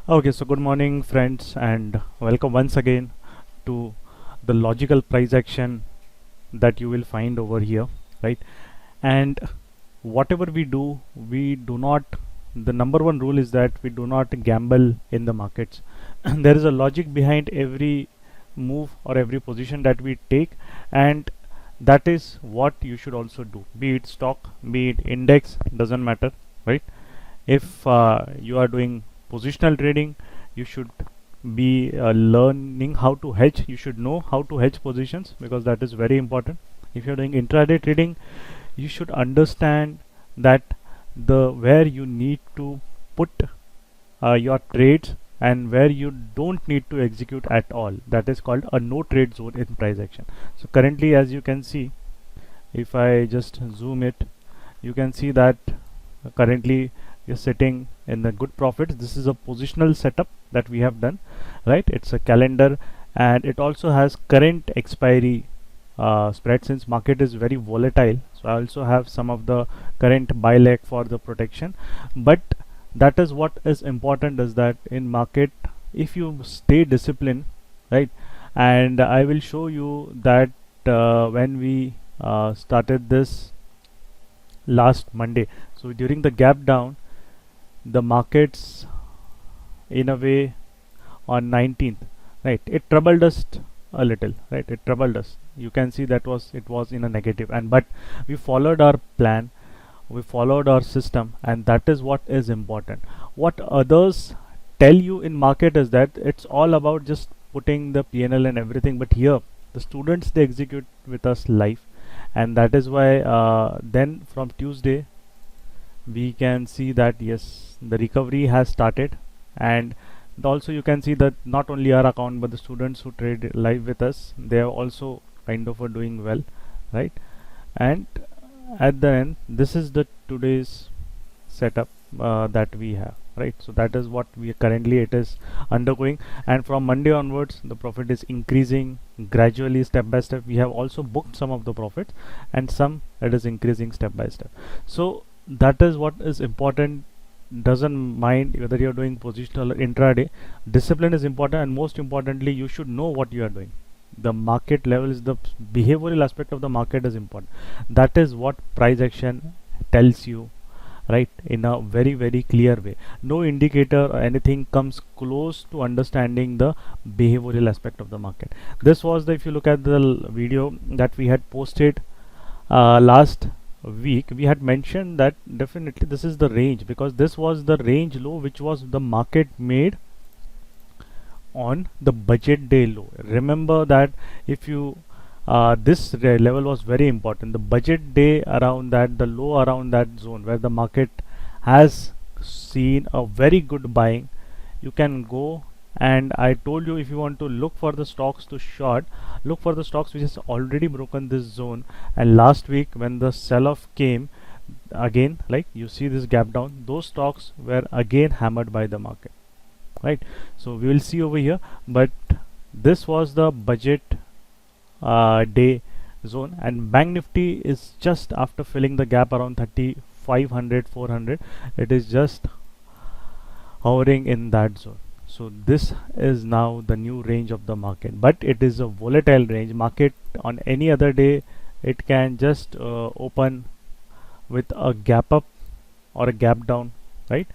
Okay, so good morning, friends, and welcome once again to the logical price action that you will find over here, right? And whatever we do not, the number one rule is that we do not gamble in the markets. There is a logic behind every move or every position that we take, and that is what you should also do, be it stock, be it index, doesn't matter, right? If you are doing positional trading, you should be learning how to hedge. You should know how to hedge positions because that is very important. If you're doing intraday trading, you should understand that the where you need to put your trades and where you don't need to execute at all. That is called a no trade zone in price action. So currently, as you can see, if I just zoom it, you can see that currently you're sitting in the good profits. This is a positional setup that we have done, right? It's a calendar, and it also has current expiry spread. Since market is very volatile, so I also have some of the current buy leg for the protection. But that is what is important, is that in market, if you stay disciplined, right? And I will show you that when we started this last Monday, so during the gap down, the markets in a way on 19th, right, it troubled us a little, right? It troubled us. You can see that it was in a negative, and but we followed our plan, we followed our system, and that is what is important. What others tell you in market is that it's all about just putting the PNL and everything, but here the students, they execute with us live, and that is why then from Tuesday we can see that yes, the recovery has started. And also you can see that not only our account but the students who trade live with us, they are also kind of doing well, right? And at the end, this is the today's setup that we have, right? So that is what we currently it is undergoing, and from Monday onwards the profit is increasing gradually, step by step. We have also booked some of the profits, and some it is increasing step by step. So that is what is important. Doesn't mind whether you're doing positional or intraday, discipline is important, and most importantly you should know what you are doing. The market level is the behavioral aspect of the market is important. That is what price action tells you, right, in a very very clear way. No indicator or anything comes close to understanding the behavioral aspect of the market. This was the, if you look at the video that we had posted last week, we had mentioned that definitely this is the range, because this was the range low which was the market made on the budget day low. Remember that if you this level was very important, the budget day around that, the low around that zone where the market has seen a very good buying, you can go. And I told you, if you want to look for the stocks to short, look for the stocks which has already broken this zone. And last week when the sell-off came again, like you see this gap down, those stocks were again hammered by the market, right? So we will see over here, but this was the budget day zone, and bank nifty is just after filling the gap around 3500 400, it is just hovering in that zone. So this is now the new range of the market, but it is a volatile range. Market on any other day, it can just open with a gap up or a gap down, right?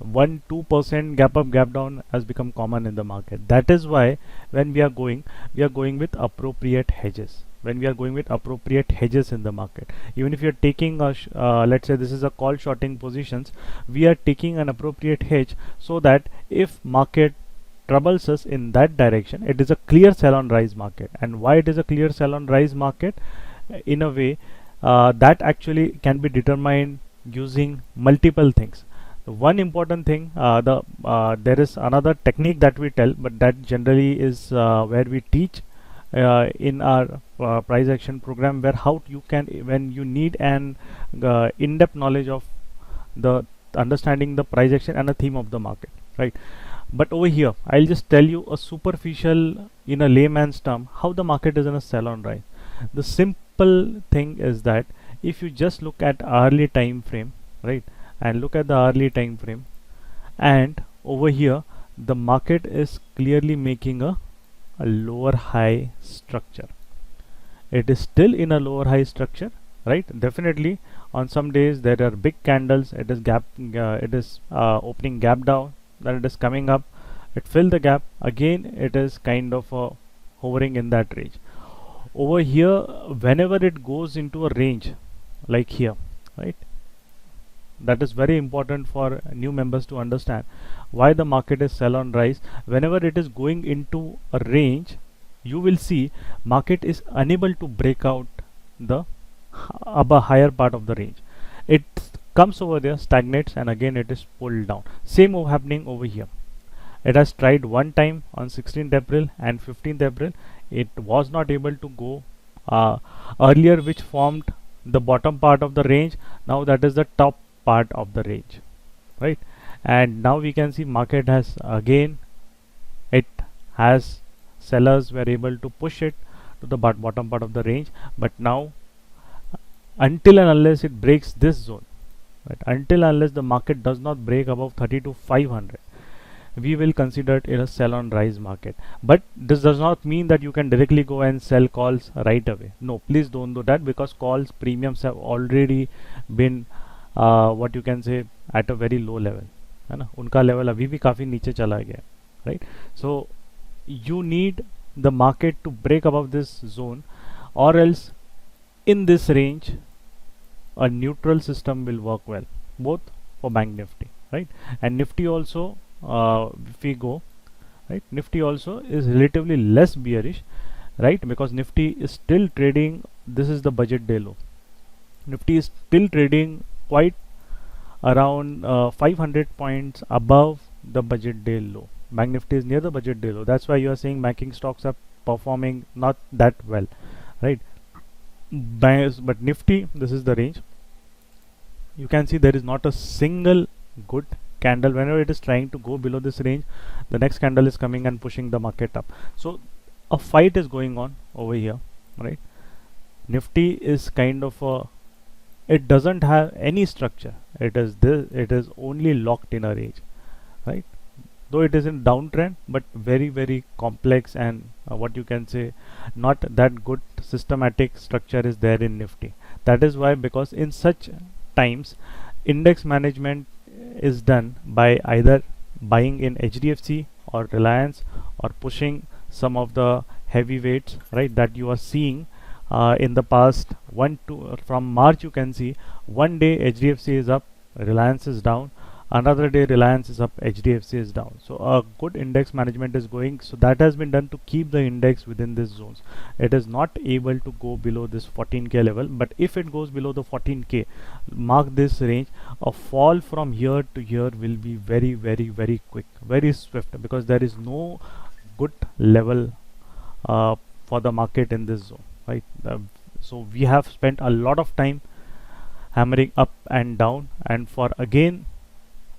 1-2% gap up gap down has become common in the market. That is why when we are going with appropriate hedges. When we are going with appropriate hedges in the market, even if you are taking a let's say this is a call shorting positions, we are taking an appropriate hedge, so that if market troubles us in that direction, it is a clear sell on rise market. And why it is a clear sell on rise market? In a way that actually can be determined using multiple things. One important thing, there is another technique that we tell, but that generally is where we teach in our price action program, where how you can, when you need an in-depth knowledge of the understanding the price action and a theme of the market, right? But over here I'll just tell you a superficial, in a layman's term, how the market is in a sell on rise. The simple thing is that if you just look at hourly time frame, right, and look at the hourly time frame, and over here the market is clearly making a lower high structure. It is still in a lower high structure, right? Definitely on some days there are big candles, it is opening gap down, then it is coming up, it fill the gap again, it is kind of hovering in that range. Over here, whenever it goes into a range like here, right, that is very important for new members to understand why the market is sell on rise. Whenever it is going into a range, you will see market is unable to break out the upper higher part of the range. It comes over there, stagnates, and again it is pulled down. Same happening over here. It has tried one time on 16th April and 15th April. It was not able to go earlier, which formed the bottom part of the range. Now that is the top part of the range, right? And now we can see market has again, it has sellers were able to push it to the bottom part of the range, but now until and unless it breaks this zone, right, until unless the market does not break above 32,500, we will consider it a sell on rise market. But this does not mean that you can directly go and sell calls right away. No, please don't do that, because calls premiums have already been what you can say at a very low level, है ना, उनका level अभी भी काफ़ी नीचे चला गया, right? So you need the market to break above this zone, or else in this range a neutral system will work well, both for bank nifty, right? And nifty also, if we go, right, nifty also is relatively less bearish, right, because nifty is still trading, this is the budget day low, nifty is still trading quite around 500 points above the budget day low. Bank nifty is near the budget day low. That's why you are saying banking stocks are performing not that well, right? But nifty, this is the range. You can see there is not a single good candle. Whenever it is trying to go below this range, the next candle is coming and pushing the market up. So a fight is going on over here, right? Nifty is kind of a, it doesn't have any structure. It is only locked in a range, right? Though it is in downtrend, but very complex and what you can say not that good systematic structure is there in nifty. That is why, because in such times index management is done by either buying in HDFC or Reliance, or pushing some of the heavyweights, right, that you are seeing in the past from March. You can see one day HDFC is up, Reliance is down, another day Reliance is up, HDFC is down. So a good index management is going, so that has been done to keep the index within these zones. It is not able to go below this 14k level, but if it goes below the 14k, mark this range, a fall from here to here will be very quick, very swift, because there is no good level for the market in this zone, right? So we have spent a lot of time hammering up and down, and for again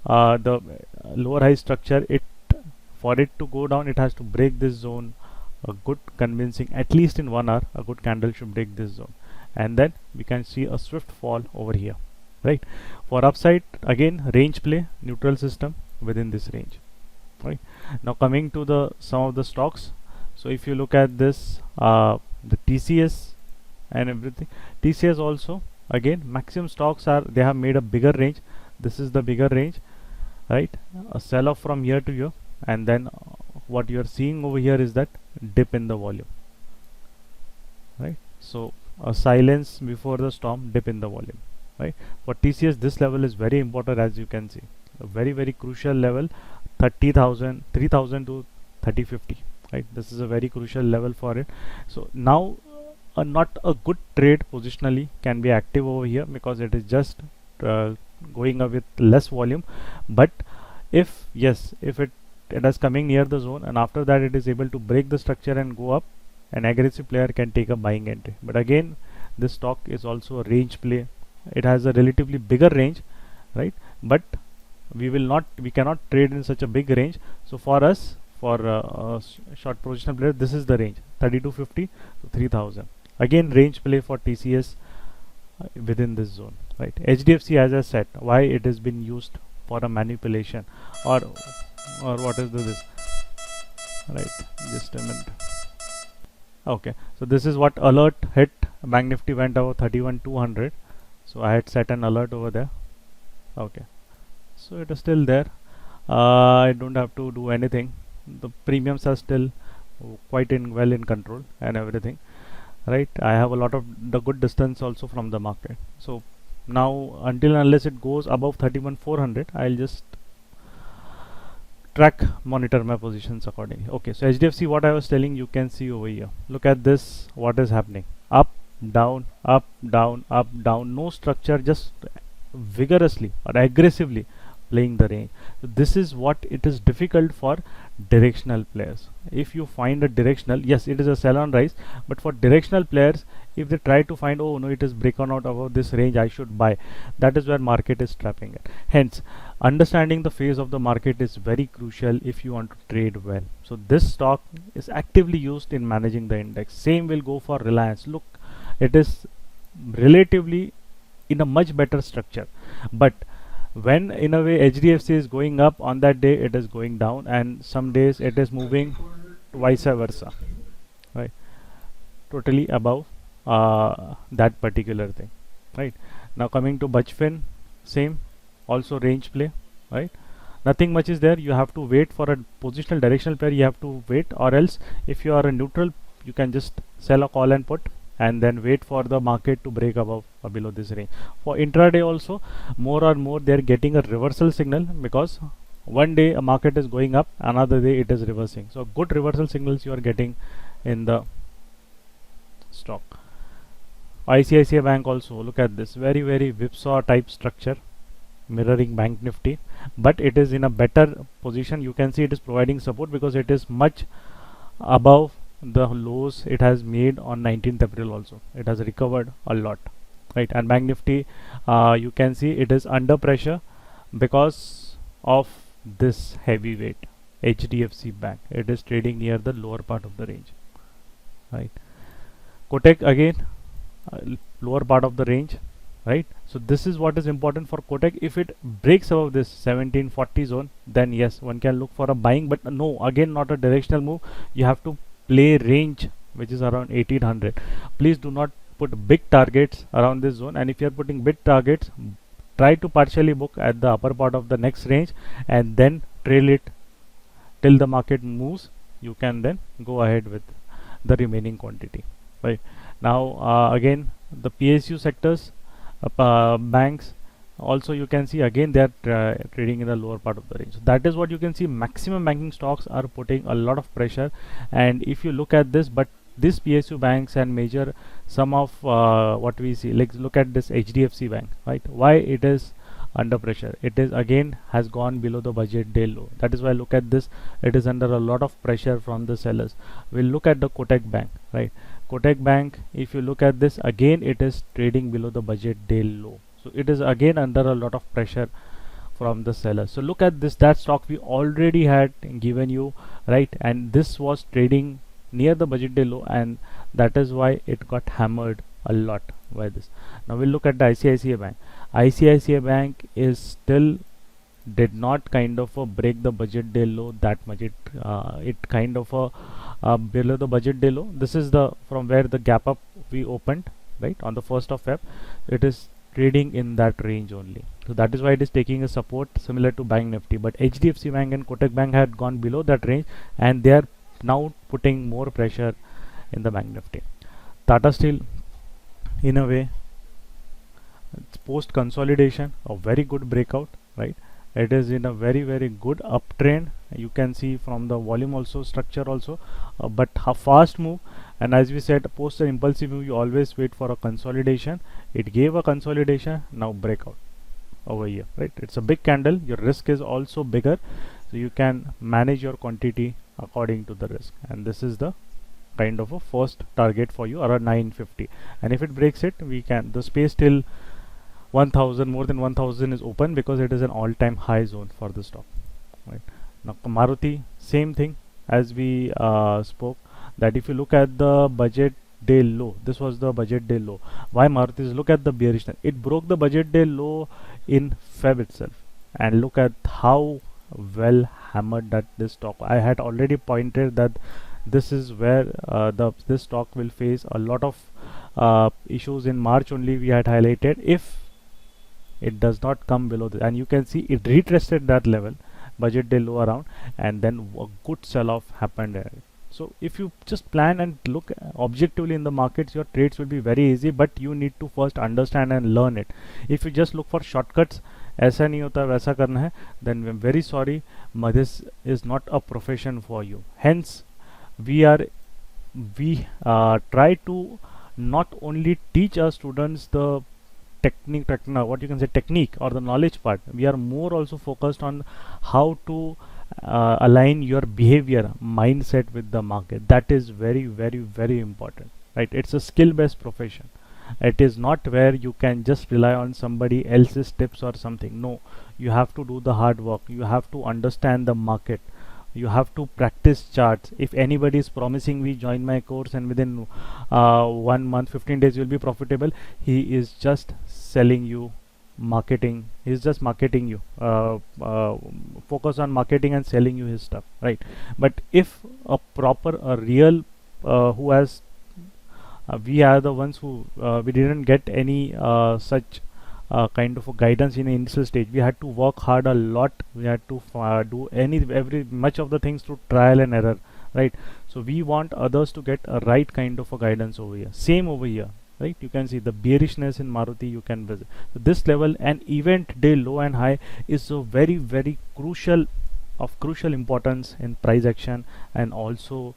the lower high structure, for it to go down, it has to break this zone. A good convincing, at least in 1 hour, a good candle should break this zone, and then we can see a swift fall over here, right? For upside, again range play, neutral system within this range, right? Now coming to the some of the stocks. So if you look at this, the TCS and everything, TCS also again maximum stocks are, they have made a bigger range. This is the bigger range, right? A sell off from here to here, and then what you are seeing over here is that dip in the volume, right? So a silence before the storm, dip in the volume, right? For TCS, this level is very important, as you can see, a very crucial level, 30,000, 3,000 to 3050, right? This is a very crucial level for it. So now not a good trade positionally can be active over here, because it is just going up with less volume. But if it is coming near the zone, and after that it is able to break the structure and go up, an aggressive player can take a buying entry. But again, this stock is also a range play. It has a relatively bigger range, right? But we cannot trade in such a big range. So for us, for short positional player, this is the range, 3250 to 3000. Again, range play for TCS within this zone, right? HDFC, as I said, why it has been used for a manipulation, or or what is this, right? Just a minute. Okay, so this is what alert hit. Bank Nifty went over 31,200, so I had set an alert over there. Okay, so it is still there. I don't have to do anything. The premiums are still quite well in control and everything, right? I have a lot of the good distance also from the market. So now until unless it goes above 31,400, I'll just monitor my positions accordingly. Okay, so HDFC, what I was telling, you can see over here. Look at this, what is happening. Up, down, up, down, up, down. No structure, just vigorously or aggressively playing the range. So this is what it is difficult for directional players. If you find a directional, yes, it is a sell on rise, but for directional players, if they try to find, oh no, it is breaking out above this range, I should buy, that is where market is trapping it. Hence, understanding the phase of the market is very crucial if you want to trade well. So this stock is actively used in managing the index. Same will go for Reliance. Look, it is relatively in a much better structure, but when in a way HDFC is going up, on that day it is going down, and some days it is moving vice versa, right? Totally above that particular thing, right? Now coming to Bajfin, same, also range play, right? Nothing much is there. You have to wait for a positional directional pair, you have to wait, or else if you are a neutral, you can just sell a call and put and then wait for the market to break above or below this range. For intraday also, more or more they are getting a reversal signal, because one day a market is going up, another day it is reversing. So good reversal signals you are getting in the stock. ICICI Bank also, look at this, very whipsaw type structure mirroring Bank Nifty, but it is in a better position. You can see it is providing support because it is much above the lows it has made on 19th April also. It has recovered a lot, right? And Bank Nifty, you can see it is under pressure because of this heavyweight HDFC Bank. It is trading near the lower part of the range, right? Kotak again, lower part of the range, right? So this is what is important for Kotak. If it breaks above this 1740 zone, then yes, one can look for a buying, but no, again not a directional move. You have to play range, which is around 1800. Please do not put big targets around this zone, and if you are putting big targets, try to partially book at the upper part of the next range and then trail it till the market moves. You can then go ahead with the remaining quantity, right? Now again the PSU sectors, banks also, you can see again they are trading in the lower part of the range. So that is what you can see. Maximum banking stocks are putting a lot of pressure, and if you look at this, but this PSU banks and major, some of what we see, like look at this HDFC Bank, right? Why it is under pressure? It is again has gone below the budget day low. That is why look at this, it is under a lot of pressure from the sellers. We'll look at the Kotak Bank, right? Kotak Bank, if you look at this, again it is trading below the budget day low. So it is again under a lot of pressure from the seller. So look at this, that stock we already had given you, right? And this was trading near the budget day low, and that is why it got hammered a lot by this. Now we'll look at the ICICI Bank. ICICI Bank is still did not kind of break the budget day low that much. It kind of below the budget day low. This is the from where the gap up we opened, right, on the 1st of Feb. It is trading in that range only. So that is why it is taking a support similar to Bank Nifty. But HDFC Bank and Kotak Bank had gone below that range, and they are now putting more pressure in the Bank Nifty. Tata Steel, in a way, it's post consolidation, a very good breakout, right? It is in a very good uptrend. You can see from the volume also, structure also, but a fast move. And as we said, post an impulsive move, you always wait for a consolidation. It gave a consolidation, now breakout over here, right? It's a big candle, your risk is also bigger, so you can manage your quantity according to the risk. And this is the kind of a first target for you, around 950. And if it breaks it, we can, the space till 1000, more than 1000 is open because it is an all-time high zone for the stock, right? Now Maruti, same thing as we spoke, that if you look at the budget day low, this was the budget day low. Why Maruti? Look at the bearishness. It broke the budget day low in Feb itself, and look at how well hammered that this stock, I had already pointed that this is where this stock will face a lot of issues. In March only we had highlighted, if it does not come below this, and you can see it retested that level, budget day low around, and then a good sell off happened there. So if you just plan and look objectively in the markets, your trades will be very easy, but you need to first understand and learn it. If you just look for shortcuts, ऐसा नहीं होता वैसा करना है, then I'm very sorry, this is not a profession for you. Hence we try to not only teach our students the what you can say technique or the knowledge part, we are more also focused on how to align your behavior mindset with the market. That is very, very, very important, right? It's a skill based profession. It is not where you can just rely on somebody else's tips or something. No, you have to do the hard work, you have to understand the market, you have to practice charts. If anybody is promising me join my course and within 1 month 15 days you'll be profitable, he is just selling you marketing. He's just marketing you, focus on marketing and selling you his stuff, right? But if a real who has we are the ones who we didn't get any such kind of a guidance in the initial stage. We had to work hard a lot, we had to do every much of the things through trial and error, right? So we want others to get a right kind of a guidance over here. Same over here, right? You can see the bearishness in Maruti, you can visit. So this level and event day low and high is so very, very crucial, of crucial importance in price action, and also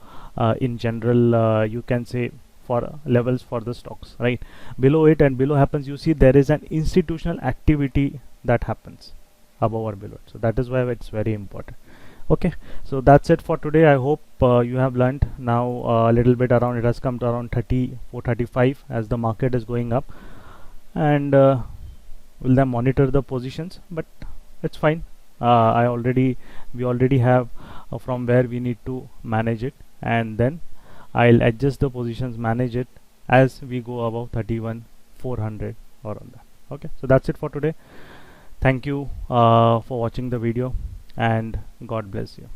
in general you can say for levels for the stocks, right? Below it and below happens, you see there is an institutional activity that happens above or below it. So that is why it's very important. Okay, so that's it for today. I hope you have learned now a little bit around. It has come to around 34.35 as the market is going up, and will then monitor the positions, but it's fine. We already have from where we need to manage it, and then I'll adjust the positions, manage it as we go above 31,400 or on that. Okay, so that's it for today. Thank you for watching the video, and God bless you.